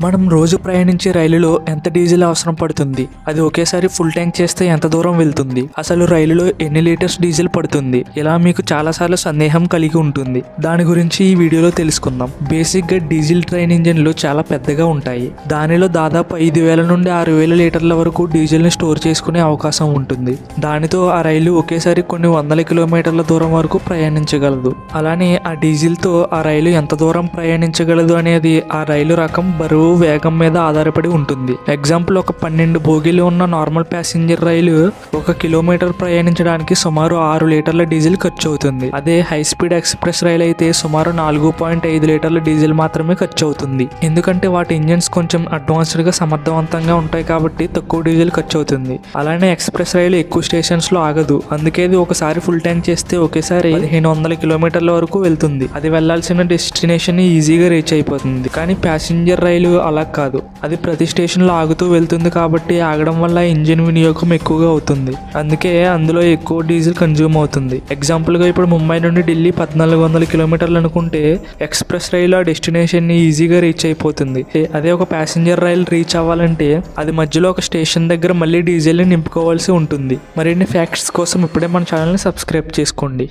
మనం రోజు ప్రయాణించే రైలులో ఎంత డీజిల్ అవసరం పడుతుంది, అది ఒకేసారి ఫుల్ ట్యాంక్ చేస్తే ఎంత దూరం వెళ్తుంది, అసలు రైలులో ఎన్ని లీటర్స్ డీజిల్ పడుతుంది, ఇలా మీకు చాలాసార్లు సందేహం కలిగి ఉంటుంది. దాని గురించి ఈ వీడియోలో తెలుసుకుందాం. బేసిక్గా డీజిల్ ట్రైన్ ఇంజిన్లు చాలా పెద్దగా ఉంటాయి. దానిలో దాదాపు 5,000 నుండి 6,000 లీటర్ల వరకు డీజిల్ని స్టోర్ చేసుకునే అవకాశం ఉంటుంది. దానితో ఆ రైలు ఒకేసారి కొన్ని వందల కిలోమీటర్ల దూరం వరకు ప్రయాణించగలదు. అలానే ఆ డీజిల్తో ఆ రైలు ఎంత దూరం ప్రయాణించగలదు అనేది ఆ రైలు రకం, బరువు, వేగం మీద ఆధారపడి ఉంటుంది. ఎగ్జాంపుల్, ఒక 12 బోగీలు ఉన్న నార్మల్ ప్యాసింజర్ రైలు 1 కిలోమీటర్ ప్రయాణించడానికి సుమారు 6 లీటర్ల డీజిల్ ఖర్చు అవుతుంది. అదే హై స్పీడ్ ఎక్స్ప్రెస్ రైలు అయితే సుమారు 4.5 లీటర్ల డీజిల్ మాత్రమే ఖర్చు అవుతుంది. ఎందుకంటే వాటి ఇంజిన్స్ కొంచెం అడ్వాన్స్డ్ గా సమర్థవంతంగా ఉంటాయి కాబట్టి తక్కువ డీజిల్ ఖర్చు అవుతుంది. అలానే ఎక్స్ప్రెస్ రైలు ఎక్కువ స్టేషన్స్ లో ఆగదు. అందుకే ఇది ఒకసారి ఫుల్ ట్యాంక్ చేస్తే ఒకేసారి 1500 కిలోమీటర్ల వరకు వెళ్తుంది. అది వెళ్లాల్సిన డెస్టినేషన్ ఈజీగా రీచ్ అయిపోతుంది. కానీ ప్యాసింజర్ రైలు అలా కాదు. అది ప్రతి స్టేషన్ లో ఆగుతూ వెళ్తుంది కాబట్టి ఆగడం వల్ల ఇంజిన్ వినియోగం ఎక్కువగా అవుతుంది. అందుకే అందులో ఎక్కువ డీజిల్ కన్జ్యూమ్ అవుతుంది. ఎగ్జాంపుల్ గా ఇప్పుడు ముంబై నుండి ఢిల్లీ 1400 కిలోమీటర్లు అనుకుంటే ఎక్స్ప్రెస్ రైలు ఆ డెస్టినేషన్ ని ఈజీగా రీచ్ అయిపోతుంది. అదే ఒక ప్యాసింజర్ రైలు రీచ్ అవ్వాలంటే అది మధ్యలో ఒక స్టేషన్ దగ్గర మళ్ళీ డీజిల్ ని నింపుకోవాల్సి ఉంటుంది. మరిన్ని ఫ్యాక్ట్స్ కోసం ఇప్పుడే మన ఛానల్ ని సబ్స్క్రైబ్ చేసుకోండి.